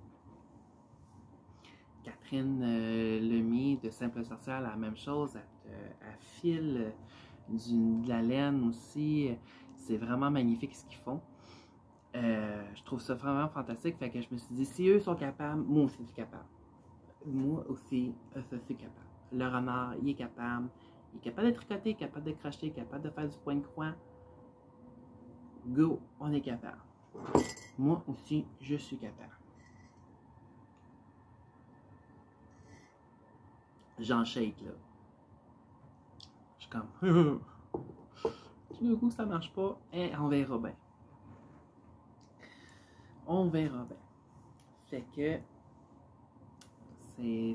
Catherine Lemay de Simple Sorcière, la même chose. Elle file de la laine aussi. C'est vraiment magnifique ce qu'ils font. Je trouve ça vraiment fantastique. Fait que je me suis dit, si eux sont capables, moi aussi je suis capable. Moi aussi, je suis capable. Le renard, il est capable. Il est capable de tricoter, capable de crocheter, capable de faire du point de croix. Go, on est capable. Moi aussi, je suis capable. J'en shake là. Je suis comme. Tout d'un coup, ça marche pas. Et on verra bien. On verra bien. Fait que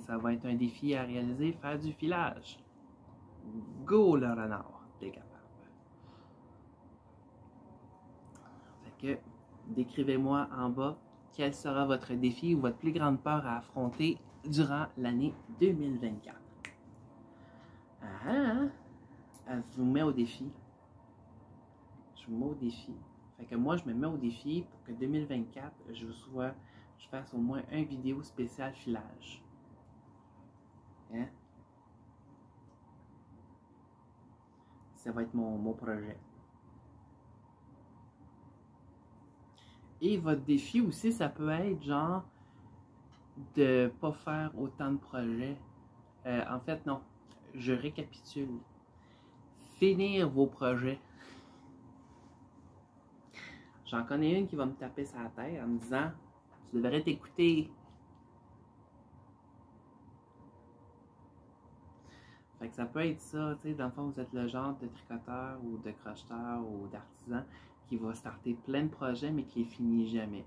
ça va être un défi à réaliser, faire du filage. Go le renard, t'es capable. Fait que décrivez-moi en bas quel sera votre défi ou votre plus grande peur à affronter durant l'année 2024. Je vous mets au défi. Je vous mets au défi. Fait que moi, je me mets au défi pour que 2024, je fasse au moins une vidéo spéciale filage. Hein? Ça va être mon projet. Et votre défi aussi, ça peut être genre de pas faire autant de projets. En fait, non. Je récapitule. Finir vos projets. J'en connais une qui va me taper sur la tête en me disant « Tu devrais t'écouter. » Fait que ça peut être ça, tu sais, dans le fond, vous êtes le genre de tricoteur ou de crocheteur ou d'artisan qui va starter plein de projets mais qui les finit jamais.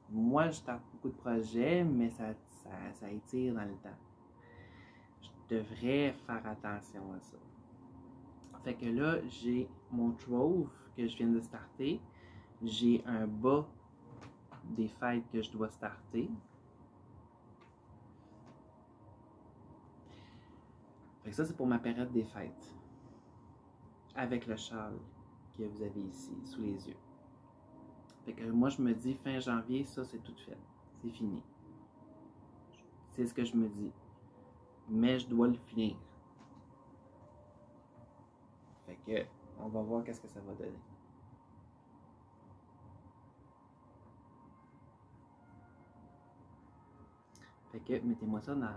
Moi, je starte beaucoup de projets, mais ça étire dans le temps. Je devrais faire attention à ça. Fait que là, j'ai mon trove que je viens de starter. J'ai un bas des fêtes que je dois starter. Fait que ça, c'est pour ma période des fêtes. Avec le châle que vous avez ici, sous les yeux. Fait que moi, je me dis, fin janvier, ça, c'est tout fait. C'est fini. C'est ce que je me dis. Mais je dois le finir. Fait que, on va voir qu'est-ce que ça va donner. Fait que, mettez-moi ça dans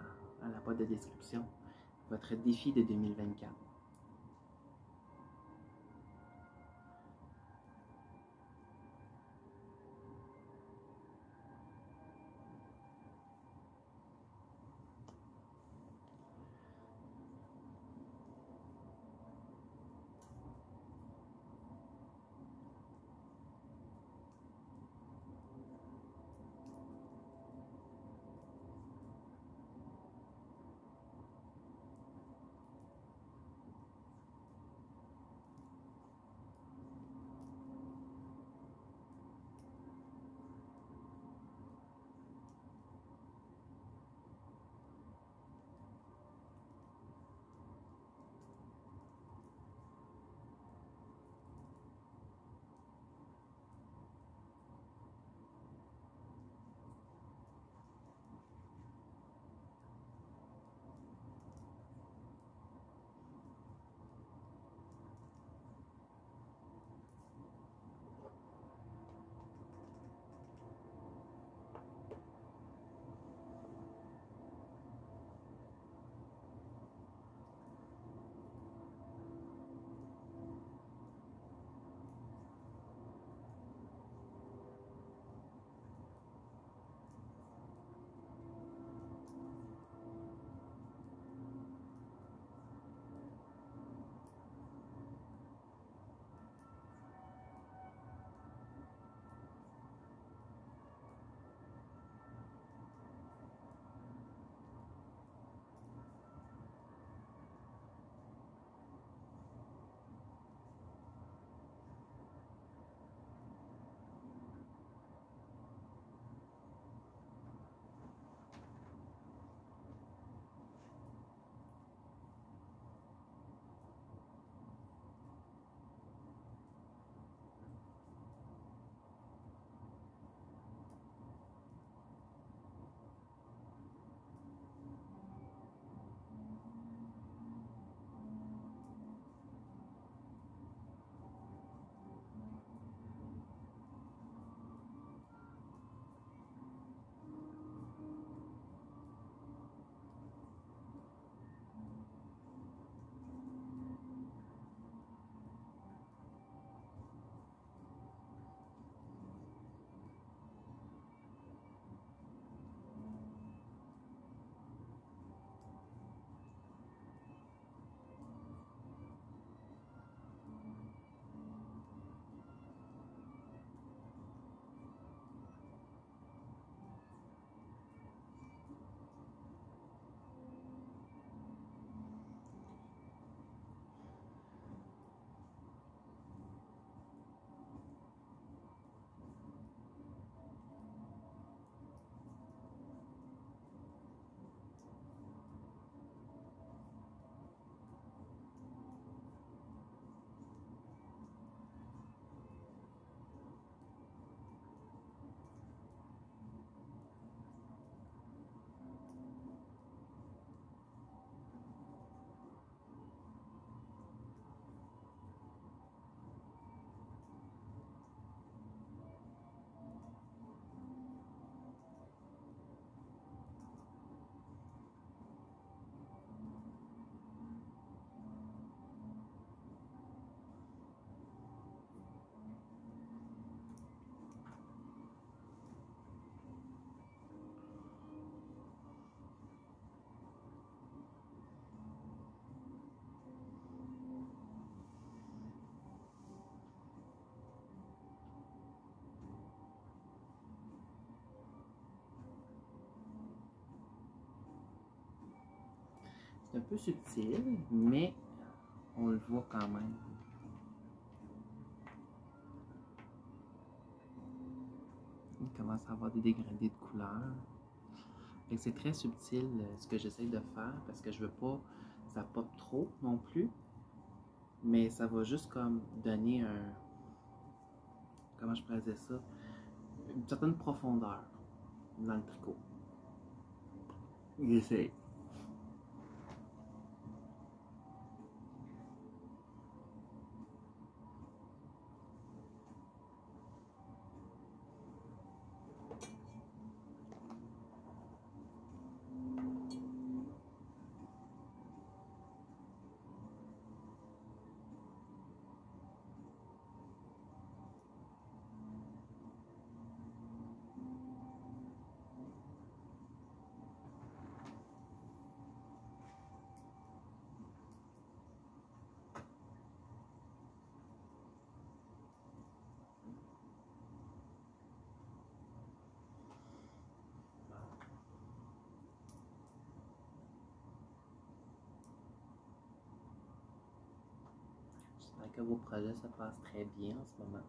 la boîte de description. Votre défi de 2024. un peu subtil, mais on le voit quand même. Il commence à avoir des dégradés de couleurs. C'est très subtil ce que j'essaie de faire parce que je veux pas que ça pop trop non plus. Mais ça va juste comme donner un... Comment je pourrais dire ça? Une certaine profondeur dans le tricot. J'essaie. J'espère que vos projets se passent très bien en ce moment.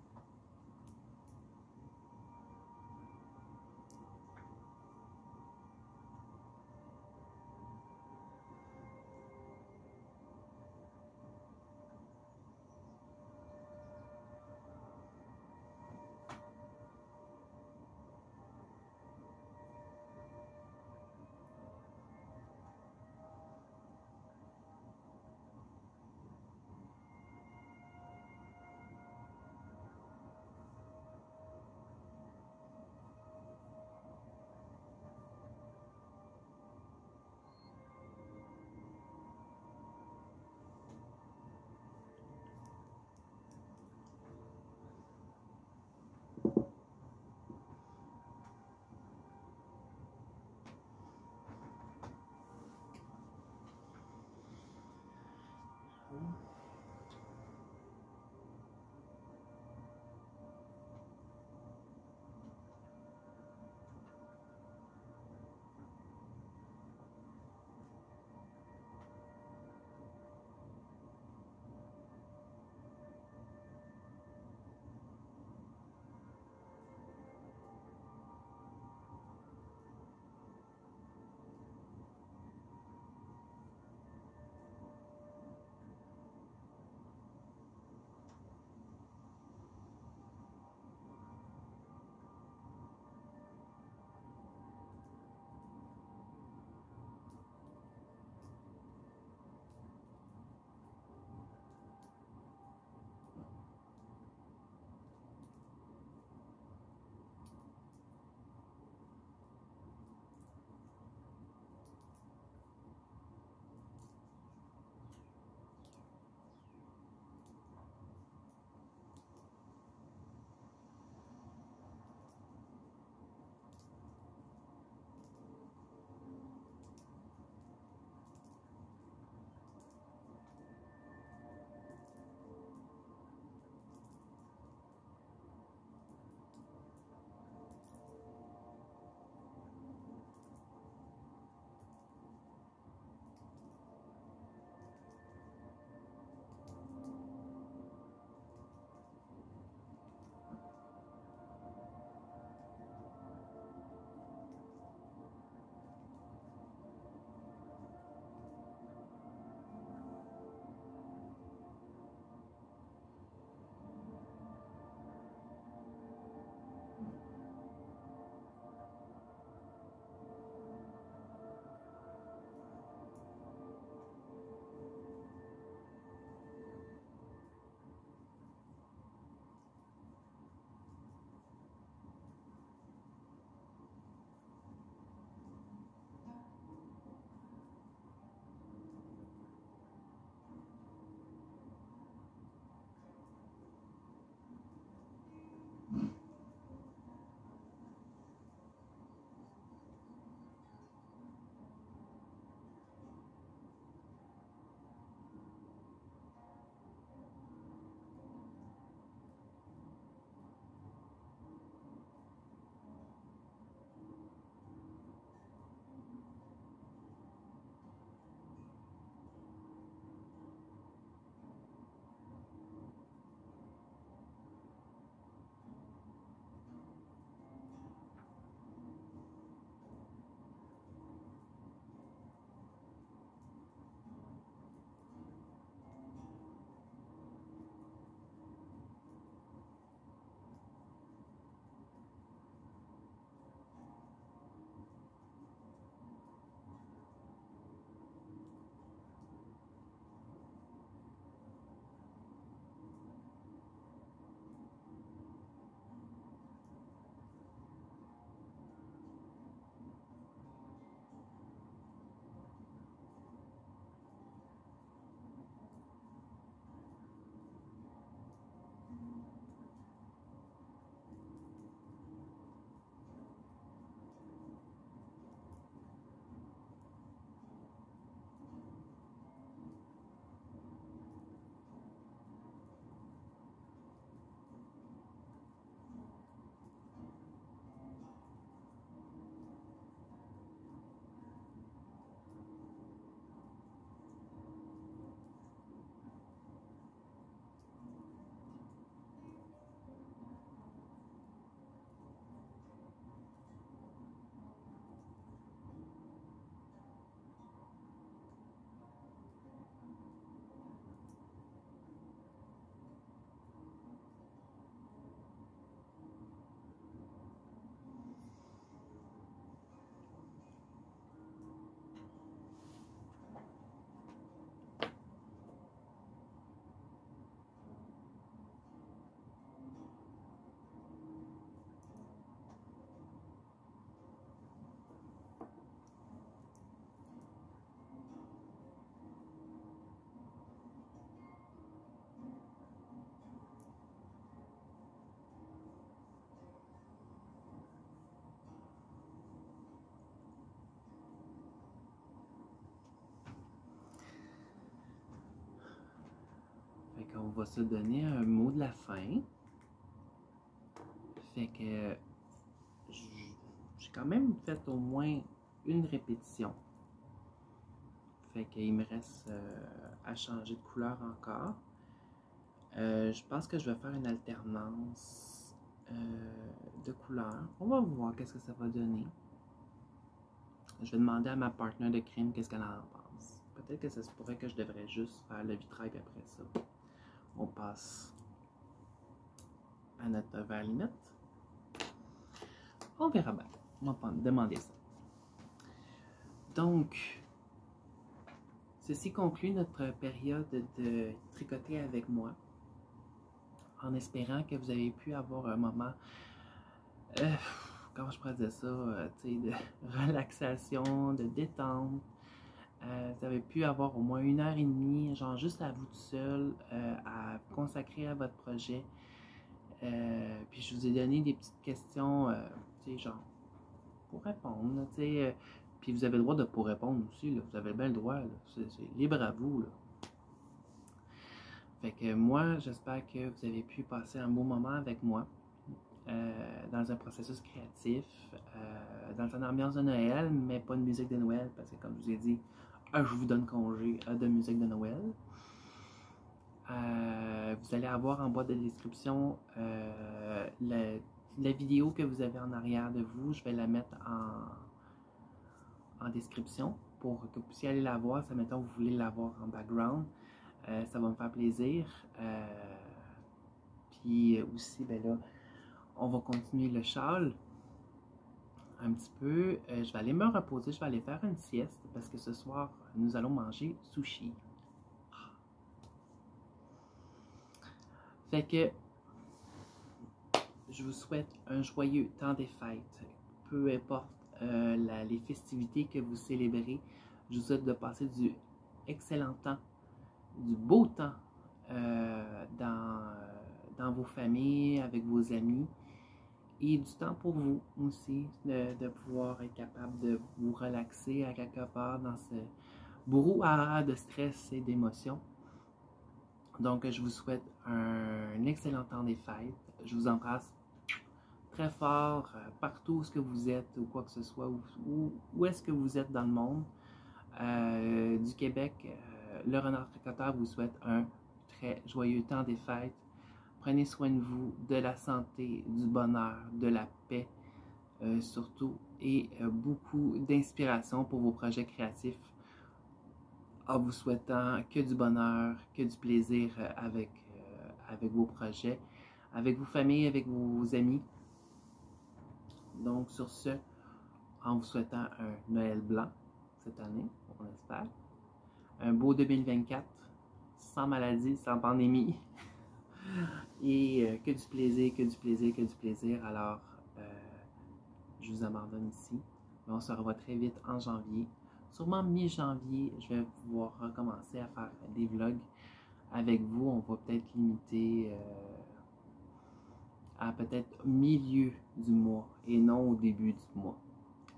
va se donner un mot de la fin. Fait que j'ai quand même fait au moins une répétition. Fait qu'il me reste à changer de couleur encore. Je pense que je vais faire une alternance de couleurs. On va voir qu'est-ce que ça va donner. Je vais demander à ma partenaire de crime qu'est-ce qu'elle en pense. Peut-être que ça se pourrait que je devrais juste faire le vitrail, puis après ça, on passe à notre verre limite. On verra bien. On va demander ça. Donc, ceci conclut notre période de tricoter avec moi. En espérant que vous avez pu avoir un moment, comment je pourrais dire ça, de relaxation, de détente. Vous avez pu avoir au moins 1h30, genre juste à vous tout seul, à consacrer à votre projet. Puis je vous ai donné des petites questions, genre, pour répondre, puis vous avez le droit de pour répondre aussi, là. Vous avez bien le droit, c'est libre à vous, là. Fait que moi, j'espère que vous avez pu passer un beau moment avec moi dans un processus créatif, dans une ambiance de Noël, mais pas de musique de Noël, parce que comme je vous ai dit, je vous donne congé de musique de Noël. Vous allez avoir en bas de description la vidéo que vous avez en arrière de vous. Je vais la mettre en description pour que vous puissiez aller la voir. Si mettons vous voulez la voir en background, ça va me faire plaisir. Puis aussi, ben là, on va continuer le châle un petit peu. Je vais aller me reposer, je vais aller faire une sieste parce que ce soir, nous allons manger sushi. Fait que je vous souhaite un joyeux temps des fêtes. Peu importe les festivités que vous célébrez, je vous souhaite de passer du excellent temps, du beau temps dans vos familles, avec vos amis, et du temps pour vous aussi, de pouvoir être capable de vous relaxer à quelque part dans ce brouhaha de stress et d'émotions. Donc, je vous souhaite un excellent temps des fêtes. Je vous embrasse très fort partout où ce que vous êtes ou quoi que ce soit, où est-ce que vous êtes dans le monde. Du Québec, le Renard Tricoteur vous souhaite un très joyeux temps des fêtes. Prenez soin de vous, de la santé, du bonheur, de la paix surtout, et beaucoup d'inspiration pour vos projets créatifs. En vous souhaitant que du bonheur, que du plaisir avec vos projets, avec vos familles, avec vos amis. Donc sur ce, en vous souhaitant un Noël blanc cette année, on espère, un beau 2024, sans maladie, sans pandémie, et que du plaisir, que du plaisir, que du plaisir. Alors, je vous abandonne ici. Mais on se revoit très vite en janvier. Sûrement mi-janvier, je vais pouvoir recommencer à faire des vlogs avec vous. On va peut-être limiter à peut-être milieu du mois et non au début du mois.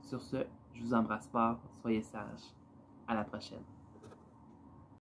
Sur ce, je vous embrasse fort. Soyez sages. À la prochaine.